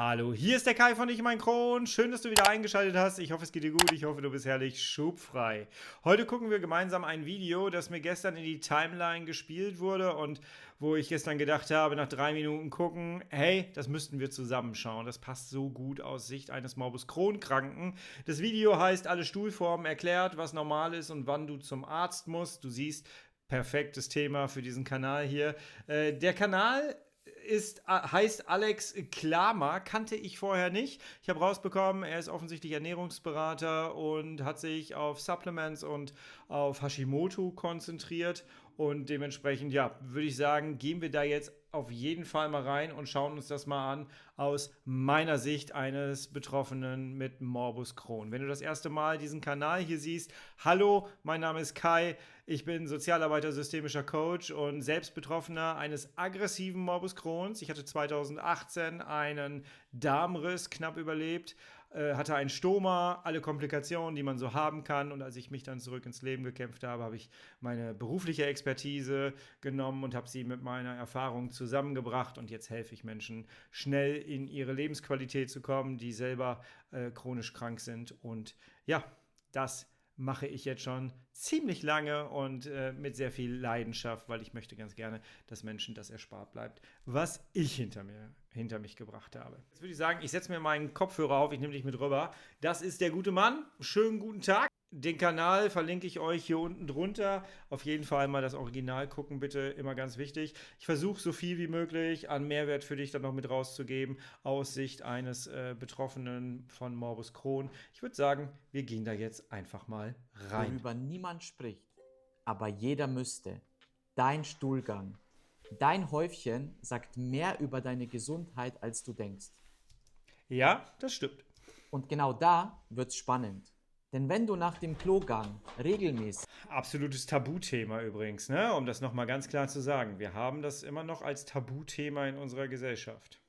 Hallo, hier ist der Kai von Ich mein Kron. Schön, dass du wieder eingeschaltet hast. Ich hoffe, es geht dir gut. Ich hoffe, du bist herrlich schubfrei. Heute gucken wir gemeinsam ein Video, das mir gestern in die Timeline gespielt wurde und wo ich gestern gedacht habe, nach 3 Minuten gucken, hey, das müssten wir zusammenschauen. Das passt so gut aus Sicht eines Morbus Crohn-Kranken. Das Video heißt Alle Stuhlformen erklärt, was normal ist und wann du zum Arzt musst. Du siehst, perfektes Thema für diesen Kanal hier. Der Kanal heißt Alex Klamer, kannte ich vorher nicht. Ich habe rausbekommen, er ist offensichtlich Ernährungsberater und hat sich auf Supplements und auf Hashimoto konzentriert. Und dementsprechend, ja, würde ich sagen, gehen wir da jetzt auf jeden Fall mal rein und schauen uns das mal an aus meiner Sicht eines Betroffenen mit Morbus Crohn. Wenn du das erste Mal diesen Kanal hier siehst, hallo, mein Name ist Kai, ich bin Sozialarbeiter, systemischer Coach und selbst Betroffener eines aggressiven Morbus Crohns. Ich hatte 2018 einen Darmriss knapp überlebt, hatte ein Stoma, alle Komplikationen, die man so haben kann. Und als ich mich dann zurück ins Leben gekämpft habe, habe ich meine berufliche Expertise genommen und habe sie mit meiner Erfahrung zusammengebracht. Und jetzt helfe ich Menschen, schnell in ihre Lebensqualität zu kommen, die selber chronisch krank sind. Und ja, das mache ich jetzt schon ziemlich lange und mit sehr viel Leidenschaft, weil ich möchte ganz gerne, dass Menschen das erspart bleibt, was ich hinter mich gebracht habe. Jetzt würde ich sagen, ich setze mir meinen Kopfhörer auf, ich nehme dich mit rüber. Das ist der gute Mann. Schönen guten Tag. Den Kanal verlinke ich euch hier unten drunter. Auf jeden Fall mal das Original gucken, bitte, immer ganz wichtig. Ich versuche so viel wie möglich an Mehrwert für dich dann noch mit rauszugeben, aus Sicht eines Betroffenen von Morbus Crohn. Ich würde sagen, wir gehen da jetzt einfach mal rein. Worüber niemand spricht, aber jeder müsste. Dein Stuhlgang. Dein Häufchen sagt mehr über deine Gesundheit, als du denkst. Ja, das stimmt. Und genau da wird's spannend. Denn wenn du nach dem Klogang regelmäßig Absolutes Tabuthema übrigens, ne? Um das nochmal ganz klar zu sagen. Wir haben das immer noch als Tabuthema in unserer Gesellschaft.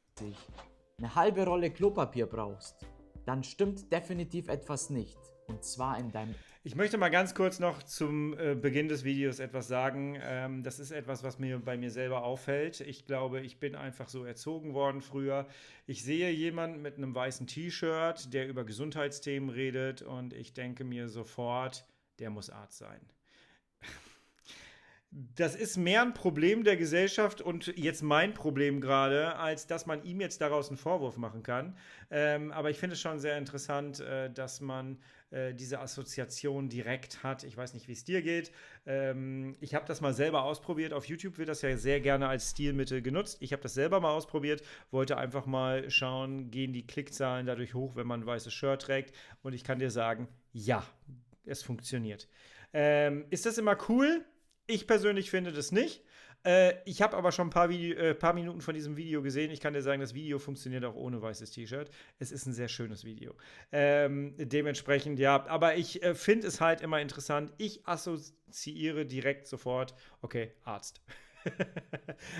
eine halbe Rolle Klopapier brauchst, dann stimmt definitiv etwas nicht. Und zwar in deinem... Ich möchte mal ganz kurz noch zum Beginn des Videos etwas sagen. Das ist etwas, was mir bei mir selber auffällt. Ich glaube, ich bin einfach so erzogen worden früher. Ich sehe jemanden mit einem weißen T-Shirt, der über Gesundheitsthemen redet und ich denke mir sofort, der muss Arzt sein. Das ist mehr ein Problem der Gesellschaft und jetzt mein Problem gerade, als dass man ihm jetzt daraus einen Vorwurf machen kann. Aber ich finde es schon sehr interessant, dass man diese Assoziation direkt hat. Ich weiß nicht, wie es dir geht. Ich habe das mal selber ausprobiert. Auf YouTube wird das ja sehr gerne als Stilmittel genutzt. Ich habe das selber mal ausprobiert, wollte einfach mal schauen, gehen die Klickzahlen dadurch hoch, wenn man ein weißes Shirt trägt. Und ich kann dir sagen, ja, es funktioniert. Ist das immer cool? Ich persönlich finde das nicht. Ich habe aber schon ein paar Minuten von diesem Video gesehen. Ich kann dir sagen, das Video funktioniert auch ohne weißes T-Shirt. Es ist ein sehr schönes Video. Dementsprechend, ja. Aber ich finde es halt immer interessant. Ich assoziiere direkt sofort, okay, Arzt.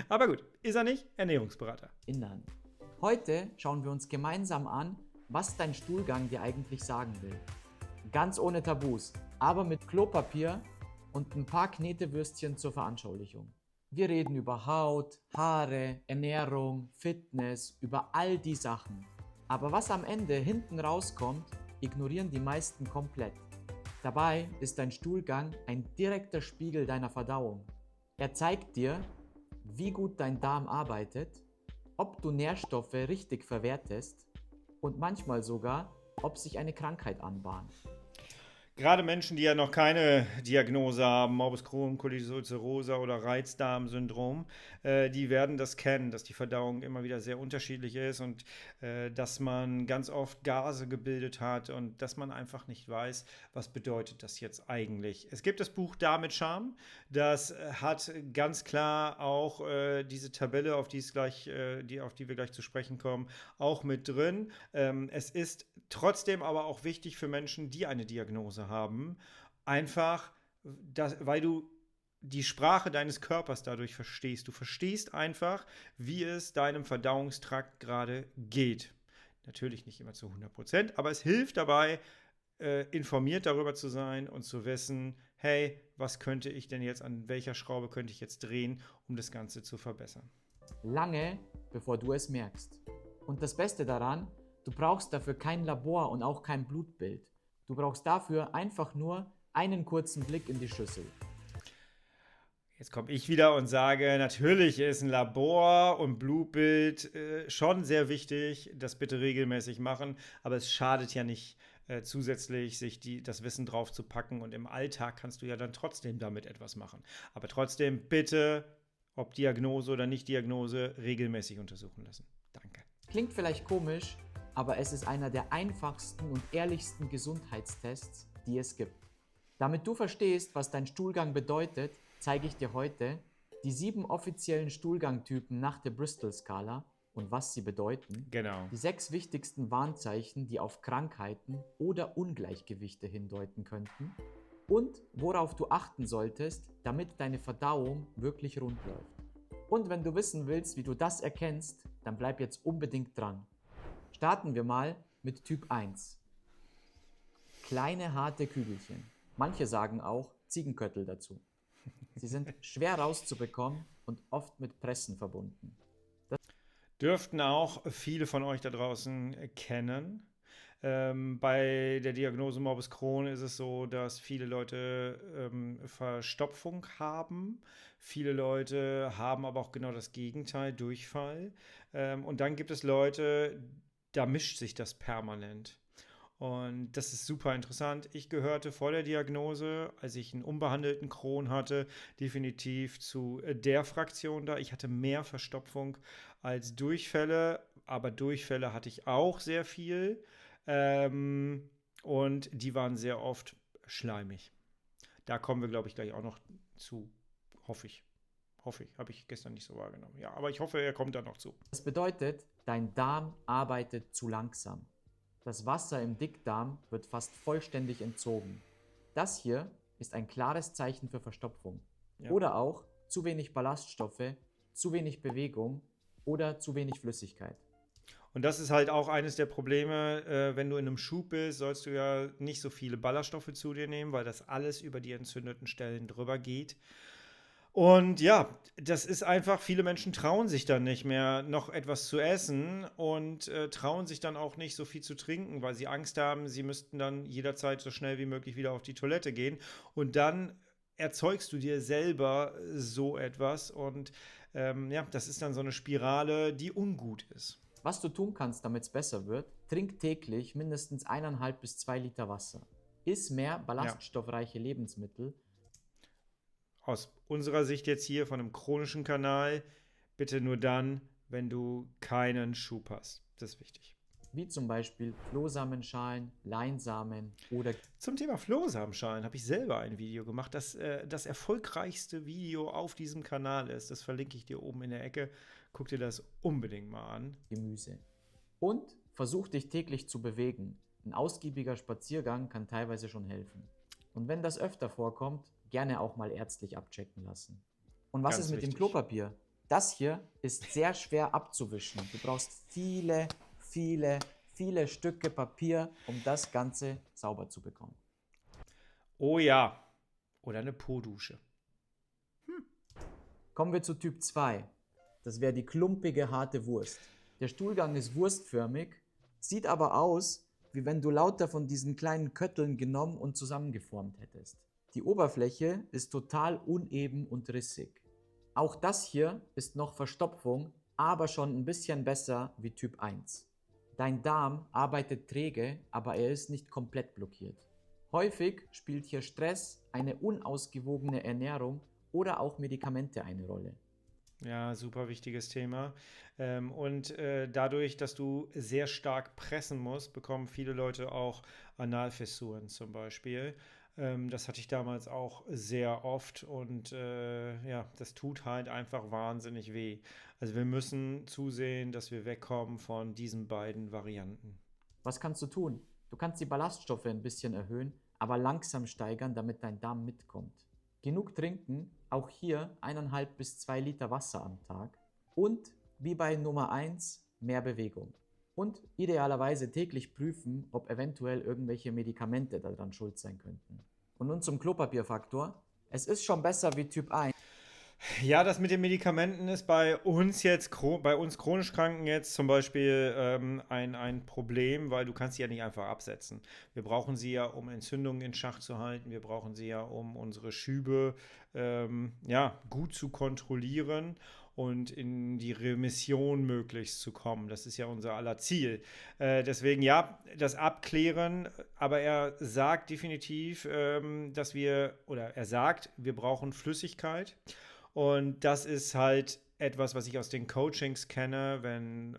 Aber gut, ist er nicht? Ernährungsberater. Innern. Heute schauen wir uns gemeinsam an, was dein Stuhlgang dir eigentlich sagen will. Ganz ohne Tabus, aber mit Klopapier und ein paar Knetewürstchen zur Veranschaulichung. Wir reden über Haut, Haare, Ernährung, Fitness, über all die Sachen. Aber was am Ende hinten rauskommt, ignorieren die meisten komplett. Dabei ist dein Stuhlgang ein direkter Spiegel deiner Verdauung. Er zeigt dir, wie gut dein Darm arbeitet, ob du Nährstoffe richtig verwertest und manchmal sogar, ob sich eine Krankheit anbahnt. Gerade Menschen, die ja noch keine Diagnose haben, Morbus Crohn, Cholelizulcerosa oder Reizdarmsyndrom, die werden das kennen, dass die Verdauung immer wieder sehr unterschiedlich ist und dass man ganz oft Gase gebildet hat und dass man einfach nicht weiß, was bedeutet das jetzt eigentlich. Es gibt das Buch Darm mit Charme, das hat ganz klar auch diese Tabelle, auf die wir gleich zu sprechen kommen, auch mit drin. Es ist trotzdem aber auch wichtig für Menschen, die eine Diagnose haben, einfach, weil du die Sprache deines Körpers dadurch verstehst. Du verstehst einfach, wie es deinem Verdauungstrakt gerade geht. Natürlich nicht immer zu 100%, aber es hilft dabei, informiert darüber zu sein und zu wissen, hey, was könnte ich denn jetzt, an welcher Schraube könnte ich jetzt drehen, um das Ganze zu verbessern. Lange bevor du es merkst. Und das Beste daran, du brauchst dafür kein Labor und auch kein Blutbild. Du brauchst dafür einfach nur einen kurzen Blick in die Schüssel. Jetzt komme ich wieder und sage, natürlich ist ein Labor und Blutbild schon sehr wichtig, das bitte regelmäßig machen, aber es schadet ja nicht zusätzlich, sich das Wissen drauf zu packen und im Alltag kannst du ja dann trotzdem damit etwas machen. Aber trotzdem bitte, ob Diagnose oder Nicht-Diagnose, regelmäßig untersuchen lassen. Danke. Klingt vielleicht komisch, aber es ist einer der einfachsten und ehrlichsten Gesundheitstests, die es gibt. Damit du verstehst, was dein Stuhlgang bedeutet, zeige ich dir heute die 7 offiziellen Stuhlgangtypen nach der Bristol-Skala und was sie bedeuten, Genau. die 6 wichtigsten Warnzeichen, die auf Krankheiten oder Ungleichgewichte hindeuten könnten und worauf du achten solltest, damit deine Verdauung wirklich rund läuft. Und wenn du wissen willst, wie du das erkennst, dann bleib jetzt unbedingt dran. Starten wir mal mit Typ 1. Kleine, harte Kügelchen. Manche sagen auch Ziegenköttel dazu. Sie sind schwer rauszubekommen und oft mit Pressen verbunden. Dürften auch viele von euch da draußen kennen. Bei der Diagnose Morbus Crohn ist es so, dass viele Leute Verstopfung haben. Viele Leute haben aber auch genau das Gegenteil, Durchfall. Und dann gibt es Leute, da mischt sich das permanent. Und das ist super interessant. Ich gehörte vor der Diagnose, als ich einen unbehandelten Crohn hatte, definitiv zu der Fraktion da. Ich hatte mehr Verstopfung als Durchfälle, aber Durchfälle hatte ich auch sehr viel. Und die waren sehr oft schleimig. Da kommen wir, glaube ich, gleich auch noch zu. Hoffe ich. Hoffe ich. Habe ich gestern nicht so wahrgenommen. Ja, aber ich hoffe, er kommt da noch zu. Das bedeutet, dein Darm arbeitet zu langsam. Das Wasser im Dickdarm wird fast vollständig entzogen. Das hier ist ein klares Zeichen für Verstopfung. Ja. Oder auch zu wenig Ballaststoffe, zu wenig Bewegung oder zu wenig Flüssigkeit. Und das ist halt auch eines der Probleme, wenn du in einem Schub bist, sollst du ja nicht so viele Ballaststoffe zu dir nehmen, weil das alles über die entzündeten Stellen drüber geht. Und ja, das ist einfach, viele Menschen trauen sich dann nicht mehr, noch etwas zu essen und trauen sich dann auch nicht so viel zu trinken, weil sie Angst haben, sie müssten dann jederzeit so schnell wie möglich wieder auf die Toilette gehen. Und dann erzeugst du dir selber so etwas und ja, das ist dann so eine Spirale, die ungut ist. Was du tun kannst, damit es besser wird, trink täglich mindestens 1,5 bis 2 Liter Wasser. Iss mehr ballaststoffreiche Lebensmittel. Aus unserer Sicht jetzt hier von einem chronischen Kanal, bitte nur dann, wenn du keinen Schub hast. Das ist wichtig. Wie zum Beispiel Flohsamenschalen, Leinsamen oder... Zum Thema Flohsamenschalen habe ich selber ein Video gemacht, das das erfolgreichste Video auf diesem Kanal ist. Das verlinke ich dir oben in der Ecke. Guck dir das unbedingt mal an. Gemüse. Und versuch dich täglich zu bewegen. Ein ausgiebiger Spaziergang kann teilweise schon helfen. Und wenn das öfter vorkommt, gerne auch mal ärztlich abchecken lassen. Und was Ganz ist mit dem wichtig. Klopapier? Das hier ist sehr schwer abzuwischen. Du brauchst viele Stücke Papier, um das Ganze sauber zu bekommen. Oh ja. Oder eine Po-Dusche. Kommen wir zu Typ 2. Das wäre die klumpige, harte Wurst. Der Stuhlgang ist wurstförmig, sieht aber aus, wie wenn du lauter von diesen kleinen Kötteln genommen und zusammengeformt hättest. Die Oberfläche ist total uneben und rissig. Auch das hier ist noch Verstopfung, aber schon ein bisschen besser wie Typ 1. Dein Darm arbeitet träge, aber er ist nicht komplett blockiert. Häufig spielt hier Stress, eine unausgewogene Ernährung oder auch Medikamente eine Rolle. Ja, super wichtiges Thema. Und dadurch, dass du sehr stark pressen musst, bekommen viele Leute auch Analfissuren zum Beispiel. Das hatte ich damals auch sehr oft und ja, das tut halt einfach wahnsinnig weh. Also wir müssen zusehen, dass wir wegkommen von diesen beiden Varianten. Was kannst du tun? Du kannst die Ballaststoffe ein bisschen erhöhen, aber langsam steigern, damit dein Darm mitkommt. Genug trinken, auch hier 1,5 bis 2 Liter Wasser am Tag. Und wie bei Nummer 1, mehr Bewegung. Und idealerweise täglich prüfen, ob eventuell irgendwelche Medikamente daran schuld sein könnten. Und nun zum Klopapierfaktor. Es ist schon besser wie Typ 1. Ja, das mit den Medikamenten ist bei uns jetzt, bei uns chronisch Kranken jetzt zum Beispiel ein Problem, weil du kannst sie ja nicht einfach absetzen. Wir brauchen sie ja, um Entzündungen in Schach zu halten. Wir brauchen sie ja, um unsere Schübe ja, gut zu kontrollieren und in die Remission möglichst zu kommen. Das ist ja unser aller Ziel. Deswegen ja, das Abklären, aber er sagt definitiv, dass wir, oder er sagt, wir brauchen Flüssigkeit. Und das ist halt etwas, was ich aus den Coachings kenne. Wenn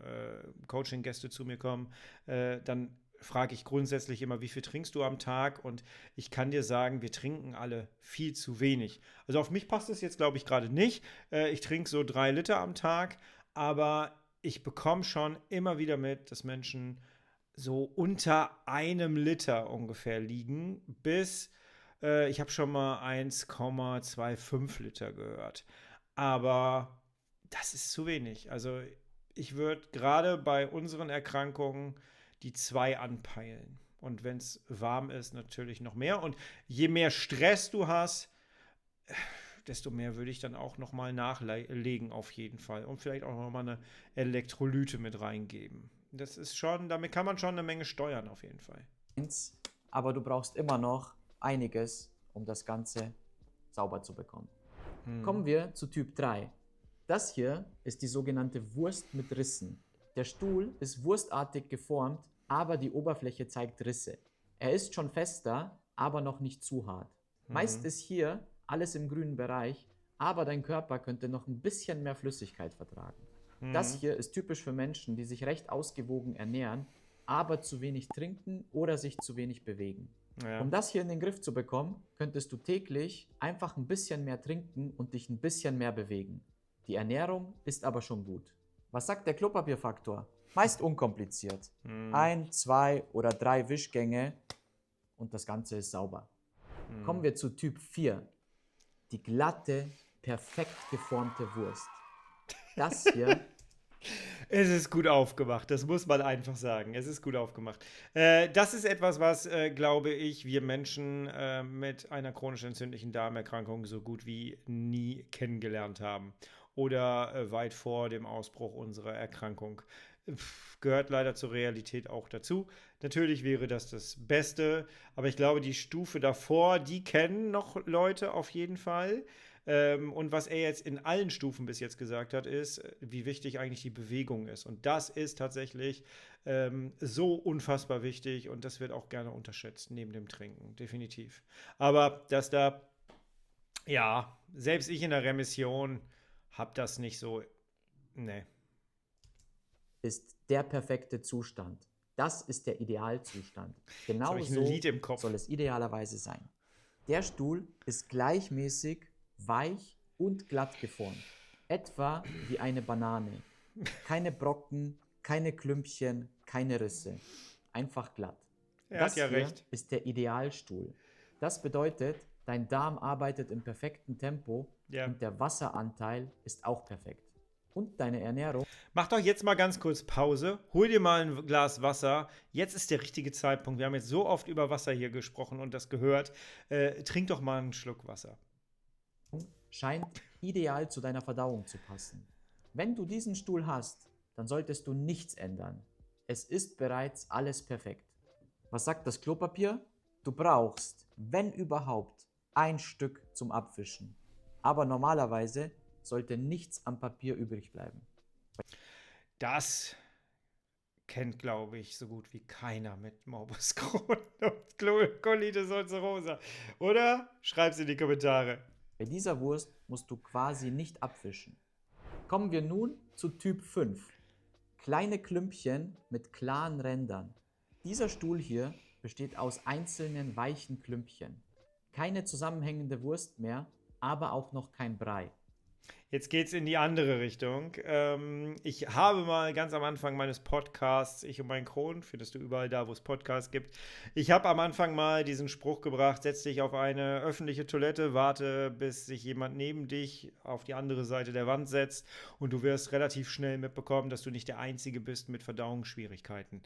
Coaching-Gäste zu mir kommen, dann frage ich grundsätzlich immer, wie viel trinkst du am Tag? Und ich kann dir sagen, wir trinken alle viel zu wenig. Also auf mich passt es jetzt, glaube ich, gerade nicht. Ich trinke so 3 Liter am Tag, aber ich bekomme schon immer wieder mit, dass Menschen so unter 1 Liter ungefähr liegen, bis ich habe schon mal 1,25 Liter gehört. Aber das ist zu wenig. Also ich würde gerade bei unseren Erkrankungen die 2 anpeilen. Und wenn es warm ist, natürlich noch mehr. Und je mehr Stress du hast, desto mehr würde ich dann auch noch mal nachlegen auf jeden Fall. Und vielleicht auch noch mal eine Elektrolyte mit reingeben. Das ist schon, damit kann man schon eine Menge steuern auf jeden Fall. Aber du brauchst immer noch einiges, um das Ganze sauber zu bekommen. Kommen wir zu Typ 3. Das hier ist die sogenannte Wurst mit Rissen. Der Stuhl ist wurstartig geformt, aber die Oberfläche zeigt Risse. Er ist schon fester, aber noch nicht zu hart. Meist ist hier alles im grünen Bereich, aber dein Körper könnte noch ein bisschen mehr Flüssigkeit vertragen. Das hier ist typisch für Menschen, die sich recht ausgewogen ernähren, aber zu wenig trinken oder sich zu wenig bewegen. Ja. Um das hier in den Griff zu bekommen, könntest du täglich einfach ein bisschen mehr trinken und dich ein bisschen mehr bewegen. Die Ernährung ist aber schon gut. Was sagt der Klopapierfaktor? Meist unkompliziert. 1, 2 oder 3 Wischgänge und das Ganze ist sauber. Kommen wir zu Typ 4. Die glatte, perfekt geformte Wurst. Das hier Es ist gut aufgemacht, das muss man einfach sagen. Es ist gut aufgemacht. Das ist etwas, was, glaube ich, wir Menschen mit einer chronisch entzündlichen Darmerkrankung so gut wie nie kennengelernt haben. Oder weit vor dem Ausbruch unserer Erkrankung. Gehört leider zur Realität auch dazu. Natürlich wäre das Beste, aber ich glaube, die Stufe davor, die kennen noch Leute auf jeden Fall. Und was er jetzt in allen Stufen bis jetzt gesagt hat, ist, wie wichtig eigentlich die Bewegung ist. Und das ist tatsächlich so unfassbar wichtig und das wird auch gerne unterschätzt, neben dem Trinken, definitiv. Aber dass da, ja, selbst ich in der Remission habe das nicht so, ne. ist der perfekte Zustand. Das ist der Idealzustand. Genau habe ich ein so Lied im Kopf. soll es idealerweise sein. Der Stuhl ist gleichmäßig, weich und glatt geformt. Etwa wie eine Banane. Keine Brocken, keine Klümpchen, keine Risse. Einfach glatt. Er Das hat ja hier recht. ist der Idealstuhl. Das bedeutet, dein Darm arbeitet im perfekten Tempo Ja. und der Wasseranteil ist auch perfekt. Und deine Ernährung Mach doch jetzt mal ganz kurz Pause. Hol dir mal ein Glas Wasser. Jetzt ist der richtige Zeitpunkt. Wir haben jetzt so oft über Wasser hier gesprochen und das gehört. Trink doch mal einen Schluck Wasser. scheint ideal zu deiner Verdauung zu passen. Wenn du diesen Stuhl hast, dann solltest du nichts ändern. Es ist bereits alles perfekt. Was sagt das Klopapier? Du brauchst, wenn überhaupt, ein Stück zum Abwischen. Aber normalerweise sollte nichts am Papier übrig bleiben. Das kennt, glaube ich, so gut wie keiner mit Morbus Crohn und Colitis ulcerosa. Oder? Schreib's in die Kommentare. Bei dieser Wurst musst du quasi nicht abwischen. Kommen wir nun zu Typ 5. Kleine Klümpchen mit klaren Rändern. Dieser Stuhl hier besteht aus einzelnen weichen Klümpchen. Keine zusammenhängende Wurst mehr, aber auch noch kein Brei. Jetzt geht's in die andere Richtung. Ich habe mal ganz am Anfang meines Podcasts, Ich und mein Crohn, findest du überall da, wo es Podcasts gibt. Ich habe am Anfang mal diesen Spruch gebracht: Setz dich auf eine öffentliche Toilette, warte, bis sich jemand neben dich auf die andere Seite der Wand setzt und du wirst relativ schnell mitbekommen, dass du nicht der Einzige bist mit Verdauungsschwierigkeiten.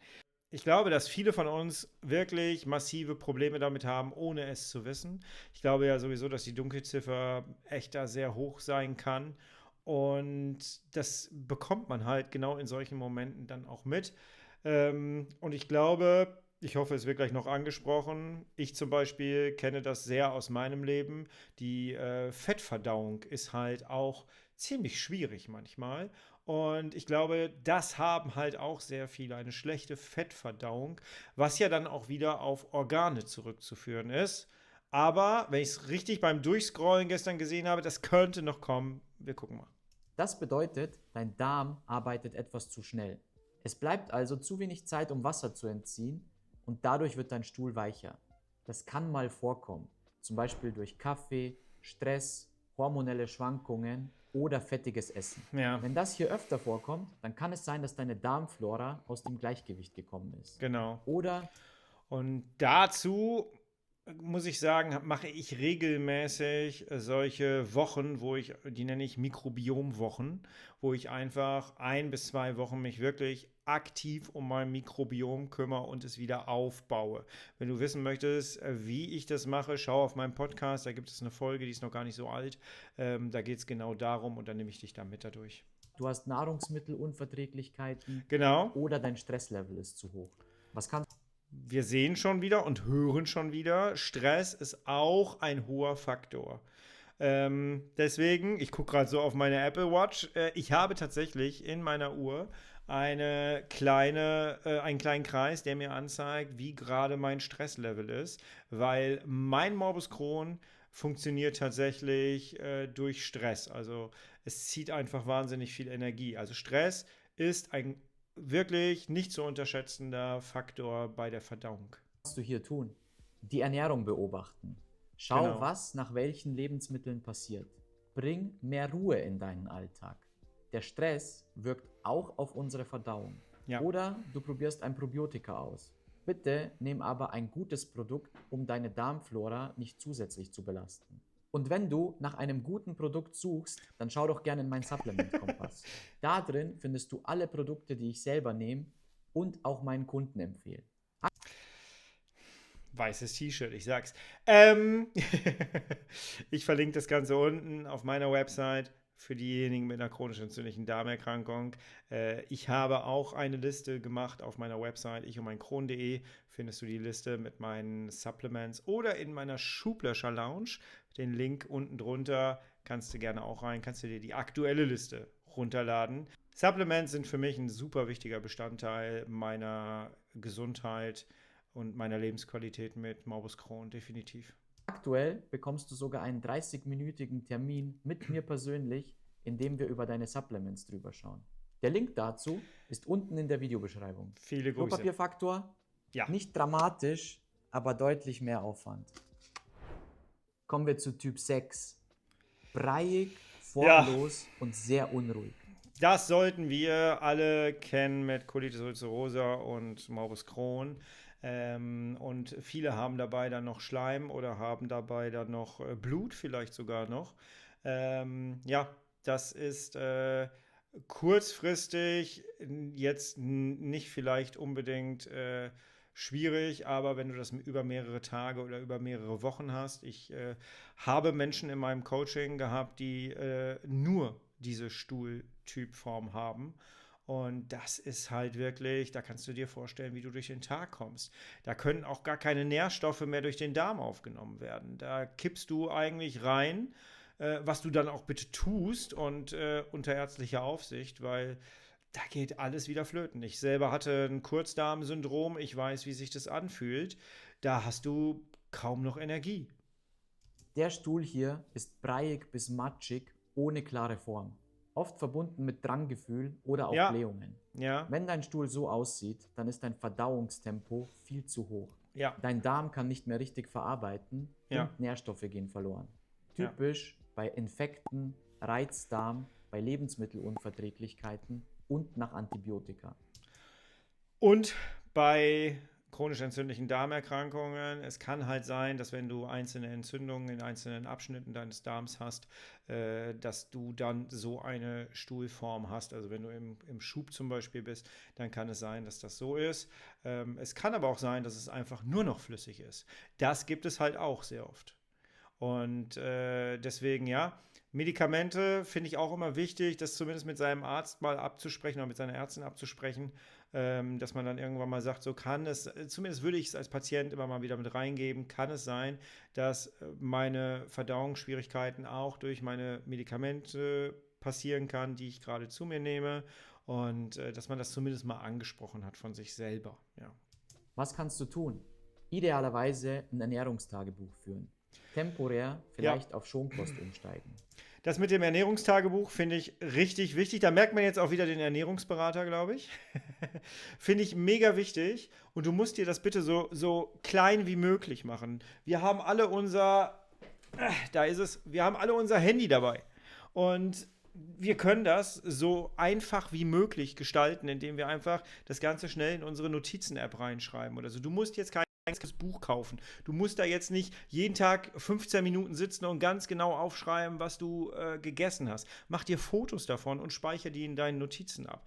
ich glaube, dass viele von uns wirklich massive Probleme damit haben, ohne es zu wissen. Ich glaube ja sowieso, dass die Dunkelziffer echt da sehr hoch sein kann. Und das bekommt man halt genau in solchen Momenten dann auch mit. Und ich glaube, ich hoffe, es wird gleich noch angesprochen. Ich zum Beispiel kenne das sehr aus meinem Leben. Die Fettverdauung ist halt auch ziemlich schwierig manchmal. Und ich glaube, das haben halt auch sehr viele, eine schlechte Fettverdauung, was ja dann auch wieder auf Organe zurückzuführen ist. Aber wenn ich es richtig beim Durchscrollen gestern gesehen habe, das könnte noch kommen. Wir gucken mal. Das bedeutet, dein Darm arbeitet etwas zu schnell. Es bleibt also zu wenig Zeit, um Wasser zu entziehen und dadurch wird dein Stuhl weicher. Das kann mal vorkommen, zum Beispiel durch Kaffee, Stress, hormonelle Schwankungen oder fettiges Essen. Ja, Wenn das hier öfter vorkommt, dann kann es sein, dass deine Darmflora aus dem Gleichgewicht gekommen ist. genau. Oder Und dazu muss ich sagen, mache ich regelmäßig solche Wochen, die nenne ich Mikrobiomwochen, wo ich einfach 1 bis 2 Wochen mich wirklich aktiv um mein Mikrobiom kümmere und es wieder aufbaue. Wenn du wissen möchtest, wie ich das mache, schau auf meinen Podcast, da gibt es eine Folge, die ist noch gar nicht so alt. Da geht es genau darum und dann nehme ich dich da mit dadurch. du hast Nahrungsmittelunverträglichkeiten Genau. oder dein Stresslevel ist zu hoch. Was kannst Wir sehen schon wieder und hören schon wieder, Stress ist auch ein hoher Faktor. Deswegen, ich gucke gerade so auf meine Apple Watch. Ich habe tatsächlich in meiner Uhr einen kleinen Kreis, der mir anzeigt, wie gerade mein Stresslevel ist, weil mein Morbus Crohn funktioniert tatsächlich durch Stress. Also es zieht einfach wahnsinnig viel Energie. Also Stress ist ein wirklich nicht zu unterschätzender Faktor bei der Verdauung. du hier tun? Die Ernährung beobachten. Schau, Genau. was nach welchen Lebensmitteln passiert. Bring mehr Ruhe in deinen Alltag. Der Stress wirkt auch auf unsere Verdauung. Ja. Oder du probierst ein Probiotika aus. Bitte nimm aber ein gutes Produkt, um deine Darmflora nicht zusätzlich zu belasten. Und wenn du nach einem guten Produkt suchst, dann schau doch gerne in meinen Supplement-Kompass. Da drin findest du alle Produkte, die ich selber nehme und auch meinen Kunden empfehle. Weißes T-Shirt, ich sag's. Ich verlinke das Ganze unten auf meiner Website für diejenigen mit einer chronisch entzündlichen Darmerkrankung. Ich habe auch eine Liste gemacht auf meiner Website, ich und mein Kron.de findest du die Liste mit meinen Supplements oder in meiner Schublascher Lounge. Den Link unten drunter kannst du gerne auch rein, kannst du dir die aktuelle Liste runterladen. Supplements sind für mich ein super wichtiger Bestandteil meiner Gesundheit und meiner Lebensqualität mit Morbus Crohn, definitiv. Aktuell bekommst du sogar einen 30-minütigen Termin mit mir persönlich, in dem wir über deine Supplements drüber schauen. Der Link dazu ist unten in der Videobeschreibung. Viele Grüße. Klopapierfaktor, Ja. nicht dramatisch, aber deutlich mehr Aufwand. Kommen wir zu Typ 6. Breiig, formlos und sehr unruhig. Das sollten wir alle kennen mit Colitis ulcerosa und Morbus Crohn. Und viele haben dabei dann noch Schleim oder haben dabei dann noch Blut, vielleicht sogar noch. Ja, das ist kurzfristig jetzt nicht vielleicht unbedingt schwierig, aber wenn du das über mehrere Tage oder über mehrere Wochen hast, ich habe Menschen in meinem Coaching gehabt, die nur diese Stuhltypform haben. Und das ist halt wirklich, da kannst du dir vorstellen, wie du durch den Tag kommst. Da können auch gar keine Nährstoffe mehr durch den Darm aufgenommen werden. Da kippst du eigentlich rein, was du dann auch bitte tust und unter ärztlicher Aufsicht, weil da geht alles wieder flöten. Ich selber hatte ein Kurzdarmsyndrom, ich weiß, wie sich das anfühlt. Da hast du kaum noch Energie. Der Stuhl hier ist breiig bis matschig, ohne klare Form. Oft verbunden mit Dranggefühl oder auch Ja. Blähungen. Ja, Wenn dein Stuhl so aussieht, dann ist dein Verdauungstempo viel zu hoch. ja, Dein Darm kann nicht mehr richtig verarbeiten Ja. und Nährstoffe gehen verloren. Ja. Typisch bei Infekten, Reizdarm, bei Lebensmittelunverträglichkeiten und nach Antibiotika. Und bei chronisch entzündlichen Darmerkrankungen. Es kann halt sein, dass wenn du einzelne Entzündungen in einzelnen Abschnitten deines Darms hast, dass du dann so eine Stuhlform hast. Also wenn du im Schub zum Beispiel bist, dann kann es sein, dass das so ist. Es kann aber auch sein, dass es einfach nur noch flüssig ist. Das gibt es halt auch sehr oft. Und deswegen, ja, Medikamente finde ich auch immer wichtig, das zumindest mit seinem Arzt mal abzusprechen oder mit seiner Ärztin abzusprechen, dass man dann irgendwann mal sagt, so kann es, zumindest würde ich es als Patient immer mal wieder mit reingeben, kann es sein, dass meine Verdauungsschwierigkeiten auch durch meine Medikamente passieren kann, die ich gerade zu mir nehme und dass man das zumindest mal angesprochen hat von sich selber, ja. Was kannst du tun? Idealerweise ein Ernährungstagebuch führen. Temporär vielleicht auf Schonkost umsteigen. Das mit dem Ernährungstagebuch finde ich richtig wichtig. Da merkt man jetzt auch wieder den Ernährungsberater, glaube ich. Finde ich mega wichtig. Und du musst dir das bitte so klein wie möglich machen. Wir haben alle wir haben alle unser Handy dabei. Und wir können das so einfach wie möglich gestalten, indem wir einfach das Ganze schnell in unsere Notizen-App reinschreiben oder so. Du musst jetzt kein Buch kaufen. Du musst da jetzt nicht jeden Tag 15 Minuten sitzen und ganz genau aufschreiben, was du gegessen hast. Mach dir Fotos davon und speichere die in deinen Notizen ab.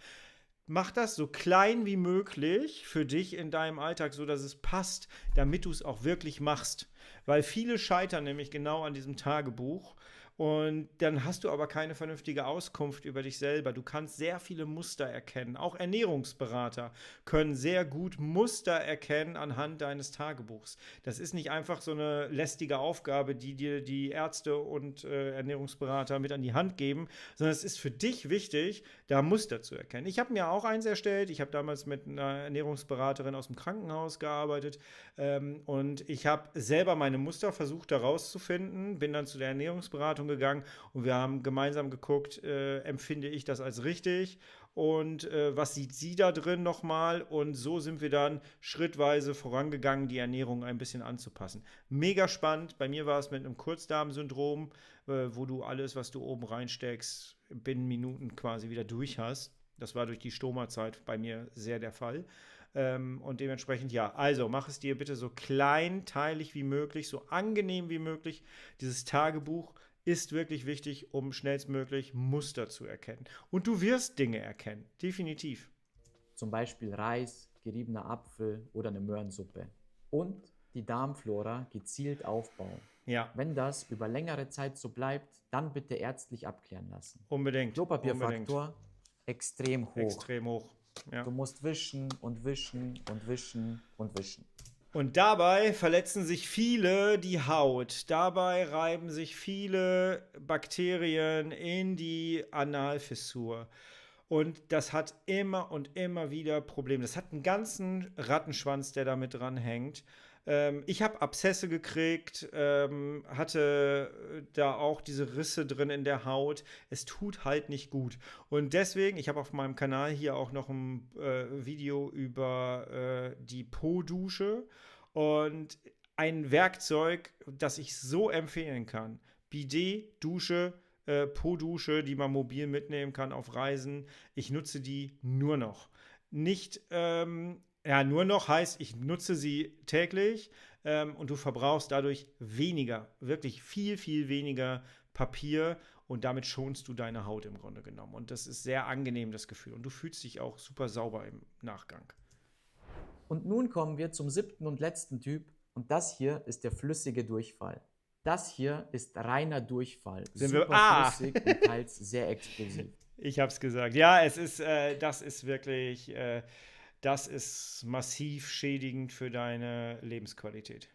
Mach das so klein wie möglich für dich in deinem Alltag, so dass es passt, damit du es auch wirklich machst. Weil viele scheitern nämlich genau an diesem Tagebuch. Und dann hast du aber keine vernünftige Auskunft über dich selber. Du kannst sehr viele Muster erkennen. Auch Ernährungsberater können sehr gut Muster erkennen anhand deines Tagebuchs. Das ist nicht einfach so eine lästige Aufgabe, die dir die Ärzte und Ernährungsberater mit an die Hand geben, sondern es ist für dich wichtig, da Muster zu erkennen. Ich habe mir auch eins erstellt. Ich habe damals mit einer Ernährungsberaterin aus dem Krankenhaus gearbeitet und ich habe selber meine Muster versucht herauszufinden, bin dann zu der Ernährungsberatung gegangen und wir haben gemeinsam geguckt, empfinde ich das als richtig und was sieht sie da drin nochmal und so sind wir dann schrittweise vorangegangen, die Ernährung ein bisschen anzupassen. Mega spannend, bei mir war es mit einem Kurzdarmsyndrom, wo du alles, was du oben reinsteckst, binnen Minuten quasi wieder durch hast. Das war durch die Stoma-Zeit bei mir sehr der Fall. Und dementsprechend, ja, also mach es dir bitte so kleinteilig wie möglich, so angenehm wie möglich. Dieses Tagebuch ist wirklich wichtig, um schnellstmöglich Muster zu erkennen. Und du wirst Dinge erkennen, definitiv. Zum Beispiel Reis, geriebener Apfel oder eine Möhrensuppe. Und die Darmflora gezielt aufbauen. Ja. Wenn das über längere Zeit so bleibt, dann bitte ärztlich abklären lassen. Unbedingt. Klopapierfaktor extrem hoch. Extrem hoch. Ja. Du musst wischen und wischen und wischen und wischen. Und dabei verletzen sich viele die Haut. Dabei reiben sich viele Bakterien in die Analfissur. Und das hat immer und immer wieder Probleme. Das hat einen ganzen Rattenschwanz, der damit dran hängt. Ich habe Abszesse gekriegt, hatte da auch diese Risse drin in der Haut. Es tut halt nicht gut. Und deswegen, ich habe auf meinem Kanal hier auch noch ein Video über die Po-Dusche und ein Werkzeug, das ich so empfehlen kann. Bidet, Dusche, Po-Dusche, die man mobil mitnehmen kann auf Reisen. Ich nutze die nur noch. Nicht nur noch heißt, ich nutze sie täglich und du verbrauchst dadurch weniger, wirklich viel, viel weniger Papier und damit schonst du deine Haut im Grunde genommen. Und das ist sehr angenehm, das Gefühl. Und du fühlst dich auch super sauber im Nachgang. Und nun kommen wir zum 7. und letzten Typ und das hier ist der flüssige Durchfall. Das hier ist reiner Durchfall. Super flüssig und teils sehr explosiv. Ich habe es gesagt. Ja, das ist wirklich... Das ist massiv schädigend für deine Lebensqualität.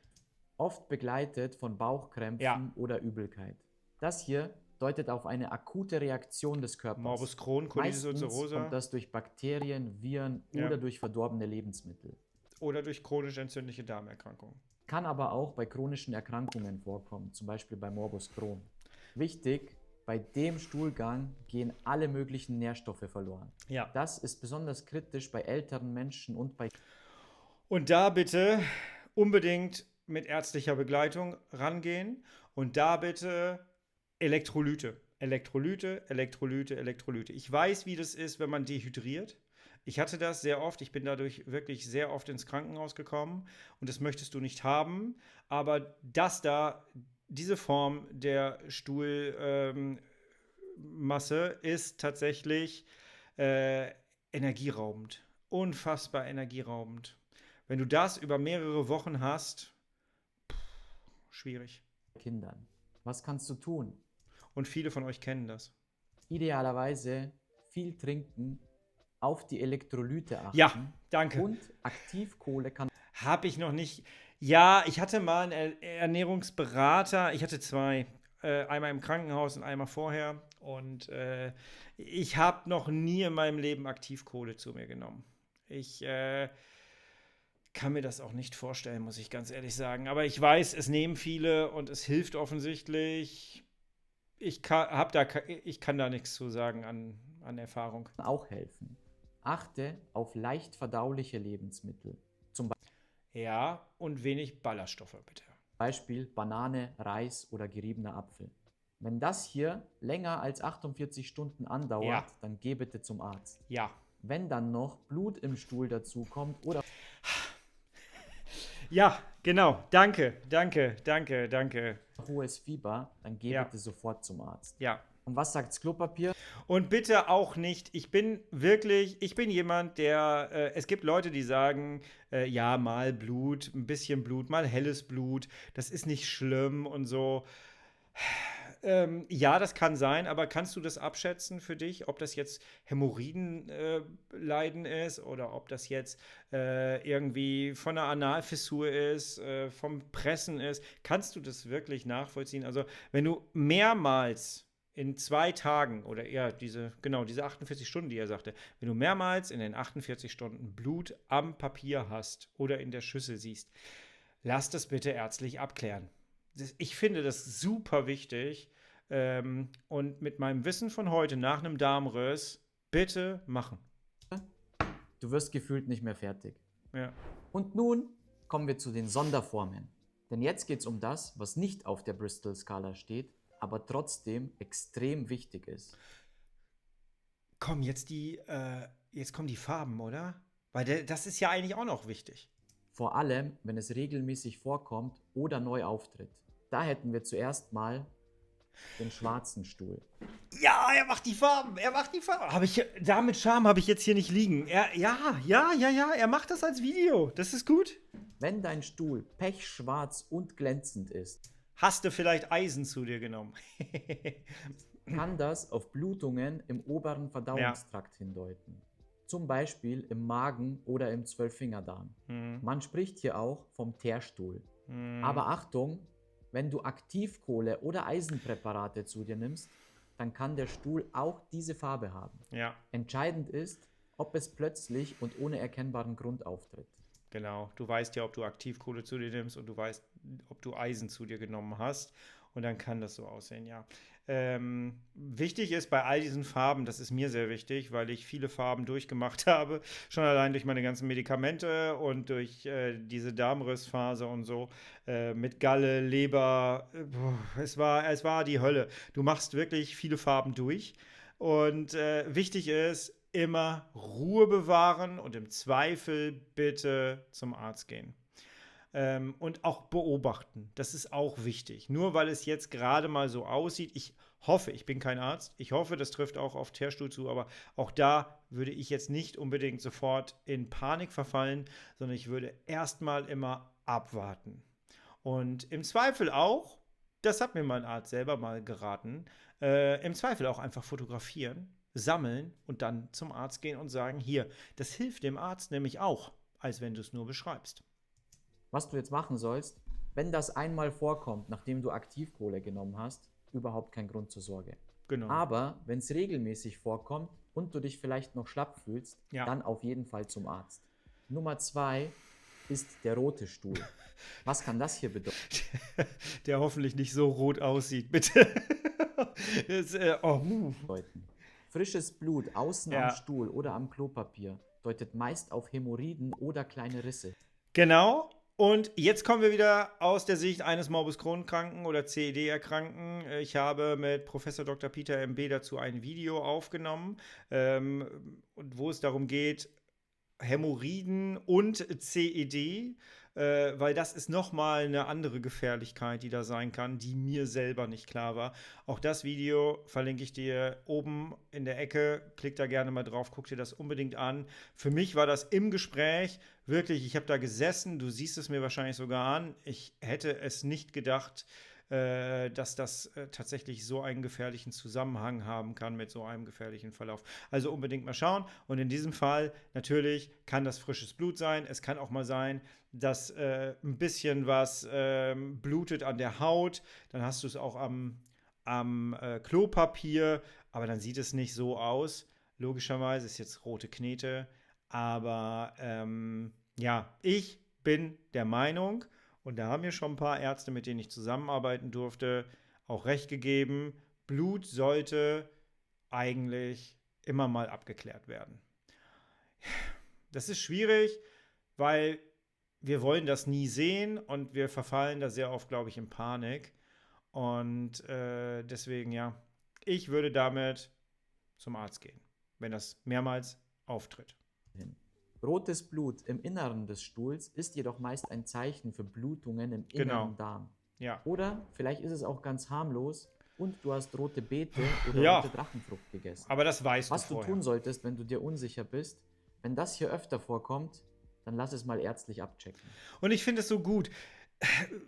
Oft begleitet von Bauchkrämpfen oder Übelkeit. Das hier deutet auf eine akute Reaktion des Körpers. Morbus Crohn, Colitis ulcerosa. Kommt das durch Bakterien, Viren oder durch verdorbene Lebensmittel. Oder durch chronisch entzündliche Darmerkrankungen. Kann aber auch bei chronischen Erkrankungen vorkommen, zum Beispiel bei Morbus Crohn. Wichtig: Bei dem Stuhlgang gehen alle möglichen Nährstoffe verloren. Ja. Das ist besonders kritisch bei älteren Menschen und bei... Und da bitte unbedingt mit ärztlicher Begleitung rangehen und da bitte Elektrolyte. Elektrolyte. Ich weiß, wie das ist, wenn man dehydriert. Ich hatte das sehr oft. Ich bin dadurch wirklich sehr oft ins Krankenhaus gekommen und das möchtest du nicht haben. Aber diese Form der Stuhlmasse ist tatsächlich äh, energieraubend. Unfassbar energieraubend. Wenn du das über mehrere Wochen hast, schwierig. Kindern. Was kannst du tun? Und viele von euch kennen das. Idealerweise viel trinken, auf die Elektrolyte achten Ja, danke. und Aktivkohle kann Habe ich noch nicht. Ja, ich hatte mal einen Ernährungsberater. Ich hatte zwei. Einmal im Krankenhaus und einmal vorher. Und ich habe noch nie in meinem Leben Aktivkohle zu mir genommen. Ich kann mir das auch nicht vorstellen, muss ich ganz ehrlich sagen. Aber ich weiß, es nehmen viele und es hilft offensichtlich. Ich kann da nichts zu sagen an Erfahrung. auch helfen. Achte auf leicht verdauliche Lebensmittel, zum Ja, und wenig Ballaststoffe, bitte. Beispiel Banane, Reis oder geriebener Apfel. Wenn das hier länger als 48 Stunden andauert, Ja. dann geh bitte zum Arzt. Ja. Wenn dann noch Blut im Stuhl dazukommt oder Ja, genau. Danke, danke, danke, danke. hohes Fieber, dann geh Ja. bitte sofort zum Arzt. Ja. Und was sagt's Klopapier? Und bitte auch nicht, ich bin jemand, es gibt Leute, die sagen, ja, mal Blut, ein bisschen Blut, mal helles Blut, das ist nicht schlimm und so. Ja, das kann sein, aber kannst du das abschätzen für dich, ob das jetzt Hämorrhoidenleiden ist oder ob das jetzt irgendwie von einer Analfissur ist, vom Pressen ist? Kannst du das wirklich nachvollziehen? Also, wenn du mehrmals in 2 Tagen oder eher diese 48 Stunden, die er sagte, wenn du mehrmals in den 48 Stunden Blut am Papier hast oder in der Schüssel siehst, lass das bitte ärztlich abklären. Ich finde das super wichtig und mit meinem Wissen von heute nach einem Darmriss bitte machen. Du wirst gefühlt nicht mehr fertig. Ja. Und nun kommen wir zu den Sonderformen. Denn jetzt geht es um das, was nicht auf der Bristol-Skala steht, aber trotzdem extrem wichtig ist. Komm, jetzt kommen die Farben, oder? Weil das ist ja eigentlich auch noch wichtig. Vor allem, wenn es regelmäßig vorkommt oder neu auftritt. Da hätten wir zuerst mal den schwarzen Stuhl. Ja, er macht die Farben, er macht die Farben. Damit Charme habe ich jetzt hier nicht liegen. Er macht das als Video. Das ist gut. Wenn dein Stuhl pechschwarz und glänzend ist, Hast du vielleicht Eisen zu dir genommen? kann das auf Blutungen im oberen Verdauungstrakt hindeuten. Zum Beispiel im Magen oder im Zwölffingerdarm. Man spricht hier auch vom Teerstuhl. Aber Achtung, wenn du Aktivkohle oder Eisenpräparate zu dir nimmst, dann kann der Stuhl auch diese Farbe haben. Ja, Entscheidend ist, ob es plötzlich und ohne erkennbaren Grund auftritt. genau. Du weißt ja, ob du Aktivkohle zu dir nimmst und du weißt, ob du Eisen zu dir genommen hast. Und dann kann das so aussehen, ja. Wichtig ist bei all diesen Farben, das ist mir sehr wichtig, weil ich viele Farben durchgemacht habe, schon allein durch meine ganzen Medikamente und durch diese Darmrissphase und so, mit Galle, Leber, es war die Hölle. Du machst wirklich viele Farben durch und wichtig ist, immer Ruhe bewahren und im Zweifel bitte zum Arzt gehen. Und auch beobachten. Das ist auch wichtig. Nur weil es jetzt gerade mal so aussieht, ich hoffe, ich bin kein Arzt, ich hoffe, das trifft auch auf Teerstuhl zu, aber auch da würde ich jetzt nicht unbedingt sofort in Panik verfallen, sondern ich würde erstmal immer abwarten. Und im Zweifel auch, das hat mir mein Arzt selber mal geraten, im Zweifel auch einfach fotografieren, sammeln und dann zum Arzt gehen und sagen, hier, das hilft dem Arzt nämlich auch, als wenn du es nur beschreibst. Was du jetzt machen sollst, wenn das einmal vorkommt, nachdem du Aktivkohle genommen hast, überhaupt kein Grund zur Sorge. Genau. Aber wenn es regelmäßig vorkommt und du dich vielleicht noch schlapp fühlst, Ja. dann auf jeden Fall zum Arzt. Nummer 2 ist der rote Stuhl. Was kann das hier bedeuten? Der hoffentlich nicht so rot aussieht, bitte. Frisches Blut außen Ja. am Stuhl oder am Klopapier deutet meist auf Hämorrhoiden oder kleine Risse. Genau. Und jetzt kommen wir wieder aus der Sicht eines Morbus Crohn-Kranken oder CED-Erkrankten. Ich habe mit Professor Dr. Peter M.B. dazu ein Video aufgenommen, wo es darum geht, Hämorrhoiden und CED, weil das ist nochmal eine andere Gefährlichkeit, die da sein kann, die mir selber nicht klar war. Auch das Video verlinke ich dir oben in der Ecke. Klick da gerne mal drauf, guck dir das unbedingt an. Für mich war das im Gespräch wirklich, ich habe da gesessen, du siehst es mir wahrscheinlich sogar an. Ich hätte es nicht gedacht, dass das tatsächlich so einen gefährlichen Zusammenhang haben kann mit so einem gefährlichen Verlauf. Also unbedingt mal schauen. Und in diesem Fall natürlich kann das frisches Blut sein. Es kann auch mal sein, dass ein bisschen was blutet an der Haut. Dann hast du es auch am Klopapier, aber dann sieht es nicht so aus. Logischerweise ist jetzt rote Knete. Aber ja, ich bin der Meinung, und da haben mir schon ein paar Ärzte, mit denen ich zusammenarbeiten durfte, auch recht gegeben, Blut sollte eigentlich immer mal abgeklärt werden. Das ist schwierig, weil wir wollen das nie sehen und wir verfallen da sehr oft, glaube ich, in Panik. Und deswegen, ja, ich würde damit zum Arzt gehen, wenn das mehrmals auftritt. Rotes Blut im Inneren des Stuhls ist jedoch meist ein Zeichen für Blutungen im inneren Darm. Ja. Oder vielleicht ist es auch ganz harmlos und du hast rote Beete oder Ja. rote Drachenfrucht gegessen. Aber das weißt Was du du vorher. tun solltest, wenn du dir unsicher bist, wenn das hier öfter vorkommt, dann lass es mal ärztlich abchecken. Und ich finde es so gut.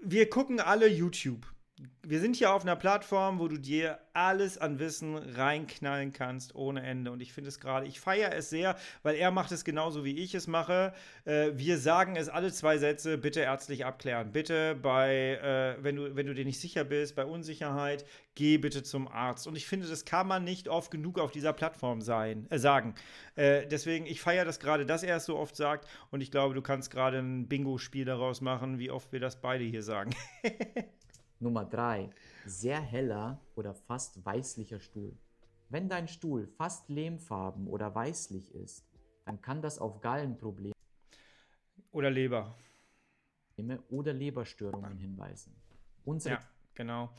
Wir gucken alle YouTube. Wir sind hier auf einer Plattform, wo du dir alles an Wissen reinknallen kannst ohne Ende. Und ich finde es gerade, ich feiere es sehr, weil er macht es genauso, wie ich es mache. Wir sagen es alle 2 Sätze, bitte ärztlich abklären. Bitte wenn du dir nicht sicher bist, bei Unsicherheit, geh bitte zum Arzt. Und ich finde, das kann man nicht oft genug auf dieser Plattform sagen. Deswegen, ich feiere das gerade, dass er es so oft sagt. Und ich glaube, du kannst gerade ein Bingo-Spiel daraus machen, wie oft wir das beide hier sagen. Nummer 3. Sehr heller oder fast weißlicher Stuhl. Wenn dein Stuhl fast lehmfarben oder weißlich ist, dann kann das auf Gallenprobleme Oder Leber. oder Leberstörungen hinweisen. Unsere Ja, genau.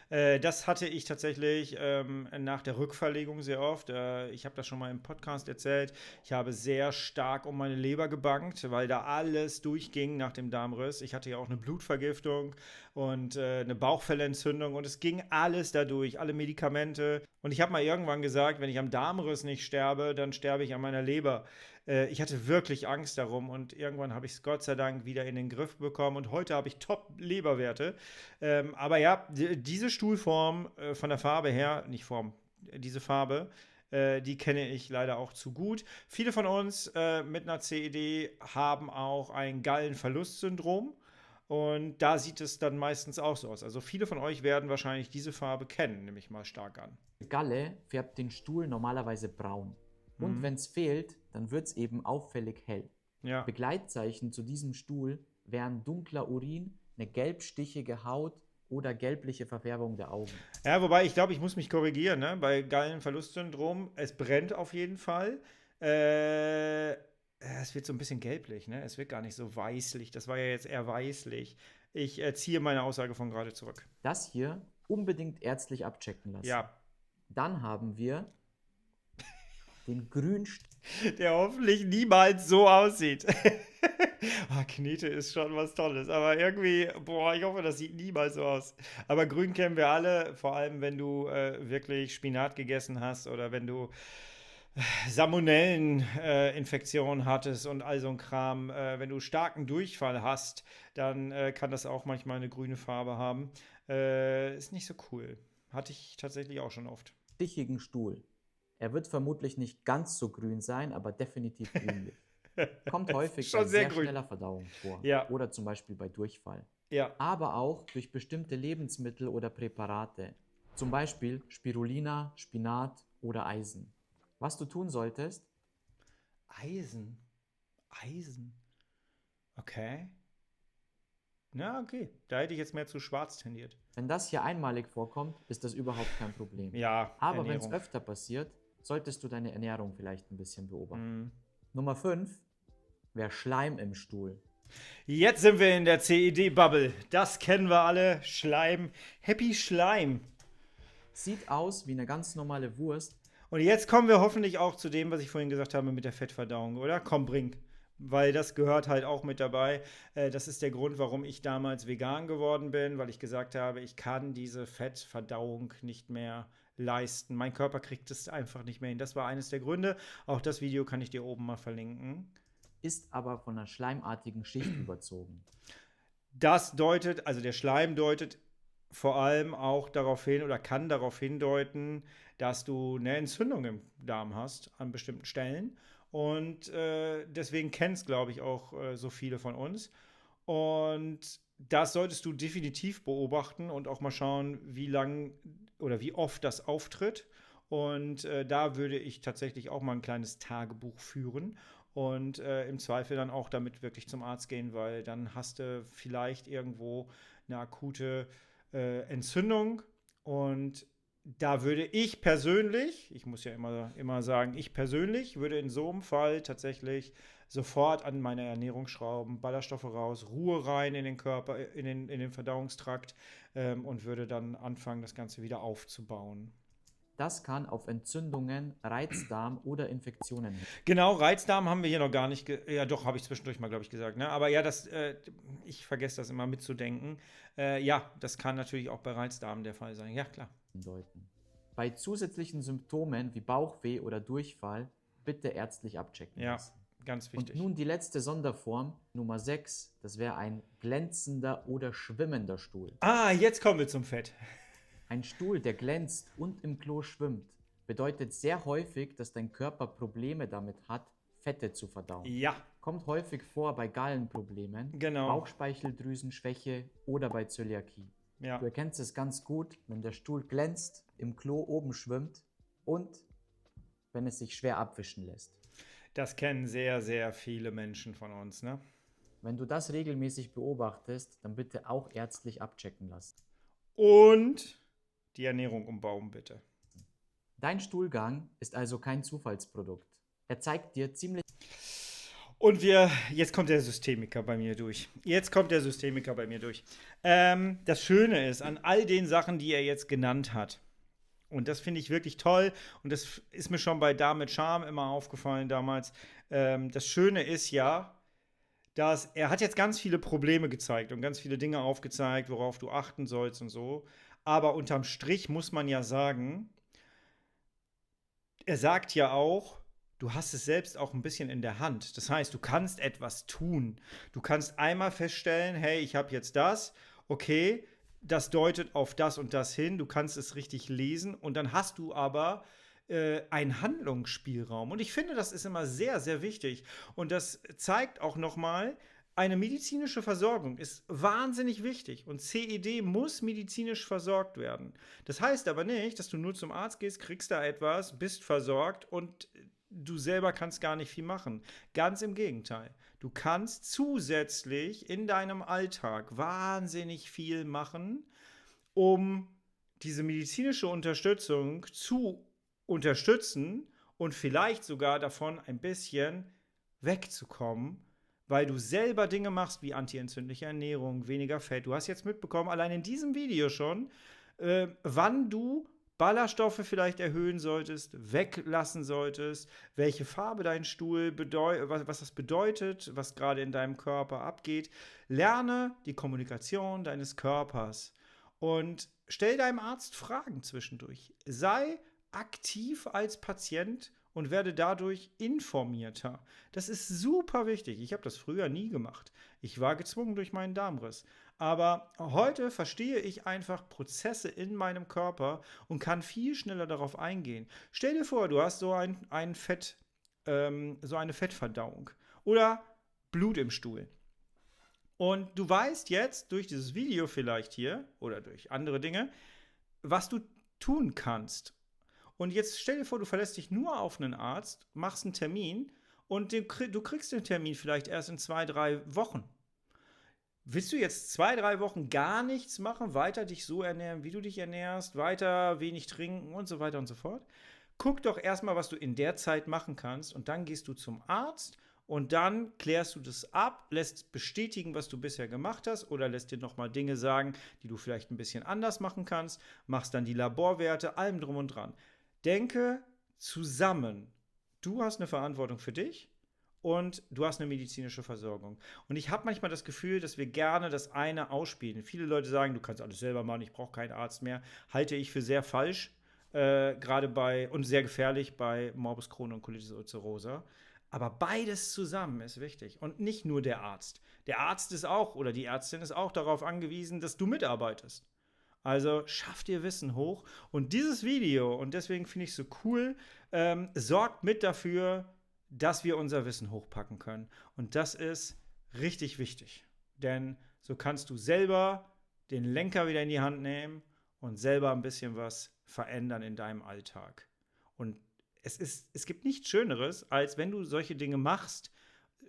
Das hatte ich tatsächlich nach der Rückverlegung sehr oft. Ich habe das schon mal im Podcast erzählt. Ich habe sehr stark um meine Leber gebankt, weil da alles durchging nach dem Darmriss. Ich hatte ja auch eine Blutvergiftung und eine Bauchfellentzündung und es ging alles dadurch, alle Medikamente. Und ich habe mal irgendwann gesagt, wenn ich am Darmriss nicht sterbe, dann sterbe ich an meiner Leber. Ich hatte wirklich Angst darum und irgendwann habe ich es Gott sei Dank wieder in den Griff bekommen und heute habe ich Top-Leberwerte. Aber ja, diese Stuhlform von der Farbe her, nicht Form, diese Farbe, die kenne ich leider auch zu gut. Viele von uns mit einer CED haben auch ein Gallenverlustsyndrom. Und da sieht es dann meistens auch so aus. Also viele von euch werden wahrscheinlich diese Farbe kennen, nehme ich mal stark an. Galle färbt den Stuhl normalerweise braun. Und wenn es fehlt, dann wird es eben auffällig hell. Ja. Begleitzeichen zu diesem Stuhl wären dunkler Urin, eine gelbstichige Haut oder gelbliche Verfärbung der Augen. Ja, wobei ich glaube, ich muss mich korrigieren. Ne? Bei Gallenverlustsyndrom, es brennt auf jeden Fall. Es wird so ein bisschen gelblich. Ne? Es wird gar nicht so weißlich. Das war ja jetzt eher weißlich. Ich ziehe meine Aussage von gerade zurück. Das hier unbedingt ärztlich abchecken lassen. Ja. Dann haben wir den Grünstuhl. Der hoffentlich niemals so aussieht. Knete ist schon was Tolles, aber irgendwie, ich hoffe, das sieht niemals so aus. Aber grün kennen wir alle, vor allem wenn du wirklich Spinat gegessen hast oder wenn du Salmonelleninfektionen hattest und all so ein Kram. Wenn du starken Durchfall hast, dann kann das auch manchmal eine grüne Farbe haben. Ist nicht so cool. Hatte ich tatsächlich auch schon oft. Stichigen Stuhl. Er wird vermutlich nicht ganz so grün sein, aber definitiv grünlich. Kommt häufig Schon bei sehr sehr grün. schneller Verdauung vor. Ja. Oder zum Beispiel bei Durchfall. Ja. Aber auch durch bestimmte Lebensmittel oder Präparate. Zum Beispiel Spirulina, Spinat oder Eisen. Was du tun solltest? Eisen. Okay. Na, okay. Da hätte ich jetzt mehr zu schwarz tendiert. Wenn das hier einmalig vorkommt, ist das überhaupt kein Problem. Ja, Aber wenn es Ernährung. öfter passiert, solltest du deine Ernährung vielleicht ein bisschen beobachten. Mhm. Nummer 5 wäre Schleim im Stuhl. Jetzt sind wir in der CED-Bubble. Das kennen wir alle. Schleim. Happy Schleim. Sieht aus wie eine ganz normale Wurst. Und jetzt kommen wir hoffentlich auch zu dem, was ich vorhin gesagt habe mit der Fettverdauung, oder? Komm, bring. Weil das gehört halt auch mit dabei. Das ist der Grund, warum ich damals vegan geworden bin, weil ich gesagt habe, ich kann diese Fettverdauung nicht mehr leisten. Mein Körper kriegt es einfach nicht mehr hin. Das war eines der Gründe. Auch das Video kann ich dir oben mal verlinken. Ist aber von einer schleimartigen Schicht überzogen. Das deutet, also der Schleim deutet vor allem auch darauf hin oder kann darauf hindeuten, dass du eine Entzündung im Darm hast an bestimmten Stellen. Und deswegen kennen es, glaube ich, auch so viele von uns. Und das solltest du definitiv beobachten und auch mal schauen, wie lang oder wie oft das auftritt. Und da würde ich tatsächlich auch mal ein kleines Tagebuch führen und im Zweifel dann auch damit wirklich zum Arzt gehen, weil dann hast du vielleicht irgendwo eine akute Entzündung. Und da würde ich persönlich, ich muss ja immer sagen, ich persönlich würde in so einem Fall tatsächlich sofort an meine Ernährung schrauben, Ballaststoffe raus, Ruhe rein in den Körper, in den Verdauungstrakt und würde dann anfangen, das Ganze wieder aufzubauen. Das kann auf Entzündungen, Reizdarm oder Infektionen hin. Genau, Reizdarm haben wir hier noch gar nicht. Ja, doch, habe ich zwischendurch mal, glaube ich, gesagt. Ne? Aber ja, ich vergesse das immer mitzudenken. Ja, das kann natürlich auch bei Reizdarm der Fall sein. Ja, klar. Deuten. Bei zusätzlichen Symptomen wie Bauchweh oder Durchfall bitte ärztlich abchecken Ja, lassen. ganz wichtig. Und nun die letzte Sonderform, Nummer 6, das wäre ein glänzender oder schwimmender Stuhl. Ah, jetzt kommen wir zum Fett. Ein Stuhl, der glänzt und im Klo schwimmt, bedeutet sehr häufig, dass dein Körper Probleme damit hat, Fette zu verdauen. Ja, Kommt häufig vor bei Gallenproblemen, Genau. Bauchspeicheldrüsenschwäche oder bei Zöliakie. ja. Du erkennst es ganz gut, wenn der Stuhl glänzt, im Klo oben schwimmt und wenn es sich schwer abwischen lässt. Das kennen sehr, sehr viele Menschen von uns, ne? Wenn du das regelmäßig beobachtest, dann bitte auch ärztlich abchecken lassen. Und die Ernährung umbauen, bitte. Dein Stuhlgang ist also kein Zufallsprodukt. Er zeigt dir ziemlich Und jetzt kommt der Systemiker bei mir durch. Das Schöne ist, an all den Sachen, die er jetzt genannt hat, und das finde ich wirklich toll, und das ist mir schon bei Darm mit Charme immer aufgefallen damals, das Schöne ist ja, dass er hat jetzt ganz viele Probleme gezeigt und ganz viele Dinge aufgezeigt, worauf du achten sollst und so. Aber unterm Strich muss man ja sagen, er sagt ja auch, du hast es selbst auch ein bisschen in der Hand. Das heißt, du kannst etwas tun. Du kannst einmal feststellen, hey, ich habe jetzt das, okay, das deutet auf das und das hin, du kannst es richtig lesen und dann hast du aber einen Handlungsspielraum. Und ich finde, das ist immer sehr, sehr wichtig. Und das zeigt auch nochmal, eine medizinische Versorgung ist wahnsinnig wichtig und CED muss medizinisch versorgt werden. Das heißt aber nicht, dass du nur zum Arzt gehst, kriegst da etwas, bist versorgt und du selber kannst gar nicht viel machen. Ganz im Gegenteil. Du kannst zusätzlich in deinem Alltag wahnsinnig viel machen, um diese medizinische Unterstützung zu unterstützen und vielleicht sogar davon ein bisschen wegzukommen, weil du selber Dinge machst wie antientzündliche Ernährung, weniger Fett. Du hast jetzt mitbekommen, allein in diesem Video schon, wann du Ballaststoffe vielleicht erhöhen solltest, weglassen solltest, welche Farbe dein Stuhl bedeutet, was das bedeutet, was gerade in deinem Körper abgeht. Lerne die Kommunikation deines Körpers und stell deinem Arzt Fragen zwischendurch. Sei aktiv als Patient und werde dadurch informierter. Das ist super wichtig. Ich habe das früher nie gemacht. Ich war gezwungen durch meinen Darmriss. Aber heute verstehe ich einfach Prozesse in meinem Körper und kann viel schneller darauf eingehen. Stell dir vor, du hast so eine Fettverdauung oder Blut im Stuhl. Und du weißt jetzt durch dieses Video vielleicht hier oder durch andere Dinge, was du tun kannst. Und jetzt stell dir vor, du verlässt dich nur auf einen Arzt, machst einen Termin und du kriegst den Termin vielleicht erst in 2-3 Wochen. Willst du jetzt 2-3 Wochen gar nichts machen, weiter dich so ernähren, wie du dich ernährst, weiter wenig trinken und so weiter und so fort? Guck doch erstmal, was du in der Zeit machen kannst und dann gehst du zum Arzt Und dann klärst du das ab, lässt bestätigen, was du bisher gemacht hast oder lässt dir nochmal Dinge sagen, die du vielleicht ein bisschen anders machen kannst, machst dann die Laborwerte, allem drum und dran. Denke zusammen. Du hast eine Verantwortung für dich und du hast eine medizinische Versorgung. Und ich habe manchmal das Gefühl, dass wir gerne das eine ausspielen. Viele Leute sagen, du kannst alles selber machen, ich brauche keinen Arzt mehr. Halte ich für sehr falsch, gerade und sehr gefährlich bei Morbus Crohn und Colitis ulcerosa. Aber beides zusammen ist wichtig und nicht nur der Arzt. Der Arzt ist auch oder die Ärztin ist auch darauf angewiesen, dass du mitarbeitest. Also schaff dir Wissen hoch. Und dieses Video, und deswegen finde ich es so cool, sorgt mit dafür, dass wir unser Wissen hochpacken können. Und das ist richtig wichtig. Denn so kannst du selber den Lenker wieder in die Hand nehmen und selber ein bisschen was verändern in deinem Alltag. Und es gibt nichts Schöneres, als wenn du solche Dinge machst,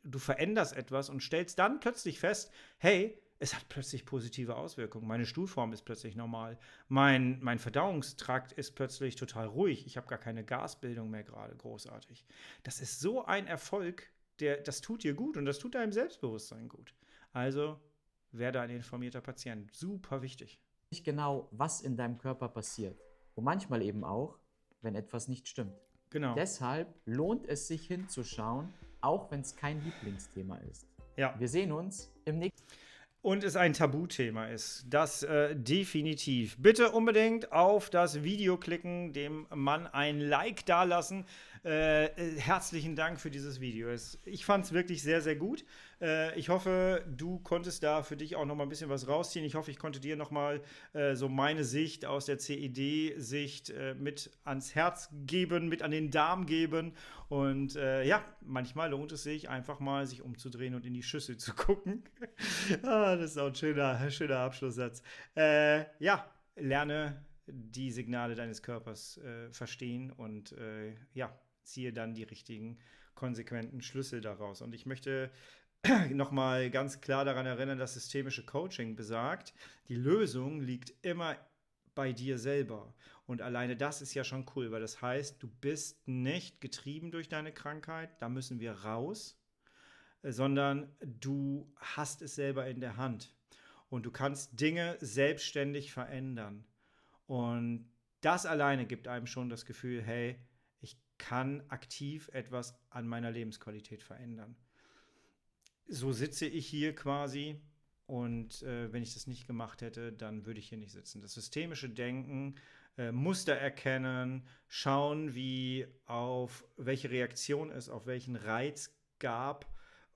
du veränderst etwas und stellst dann plötzlich fest, hey, es hat plötzlich positive Auswirkungen. Meine Stuhlform ist plötzlich normal. Mein Verdauungstrakt ist plötzlich total ruhig. Ich habe gar keine Gasbildung mehr gerade. Großartig. Das ist so ein Erfolg, das tut dir gut und das tut deinem Selbstbewusstsein gut. Also werde ein informierter Patient. Super wichtig. Nicht genau, was in deinem Körper passiert. Und manchmal eben auch, wenn etwas nicht stimmt. Genau. Deshalb lohnt es sich hinzuschauen, auch wenn es kein Lieblingsthema ist. Ja. Wir sehen uns im nächsten Und es ein Tabuthema ist. Das definitiv. Bitte unbedingt auf das Video klicken, dem Mann ein Like dalassen. Herzlichen Dank für dieses Video. Ich fand es wirklich sehr, sehr gut. Ich hoffe, du konntest da für dich auch noch mal ein bisschen was rausziehen. Ich hoffe, ich konnte dir noch mal so meine Sicht aus der CED-Sicht mit ans Herz geben, mit an den Darm geben. Und ja, manchmal lohnt es sich, einfach mal sich umzudrehen und in die Schüssel zu gucken. Das ist auch ein schöner Abschlusssatz. Ja, lerne die Signale deines Körpers verstehen und ja, ziehe dann die richtigen, konsequenten Schlüsse daraus. Und ich möchte nochmal ganz klar daran erinnern, dass systemische Coaching besagt, die Lösung liegt immer bei dir selber. Und alleine das ist ja schon cool, weil das heißt, du bist nicht getrieben durch deine Krankheit, da müssen wir raus, sondern du hast es selber in der Hand. Und du kannst Dinge selbstständig verändern. Und das alleine gibt einem schon das Gefühl, hey, ich kann aktiv etwas an meiner Lebensqualität verändern. So sitze ich hier quasi und wenn ich das nicht gemacht hätte, dann würde ich hier nicht sitzen. Das systemische Denken, Muster erkennen, schauen, welche Reaktion es auf welchen Reiz gab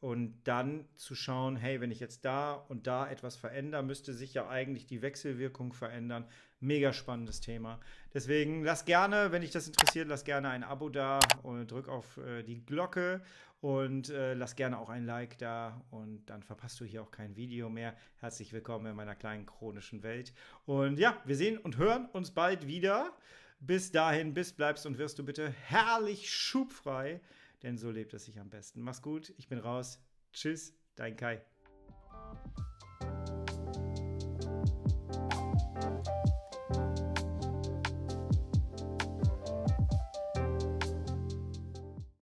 und dann zu schauen, hey, wenn ich jetzt da und da etwas verändere, müsste sich ja eigentlich die Wechselwirkung verändern. Mega spannendes Thema. Deswegen lass gerne, wenn dich das interessiert, lass gerne ein Abo da und drück auf die Glocke und lass gerne auch ein Like da und dann verpasst du hier auch kein Video mehr. Herzlich willkommen in meiner kleinen chronischen Welt. Und ja, wir sehen und hören uns bald wieder. Bis dahin, bleibst und wirst du bitte herrlich schubfrei, denn so lebt es sich am besten. Mach's gut, ich bin raus. Tschüss, dein Kai.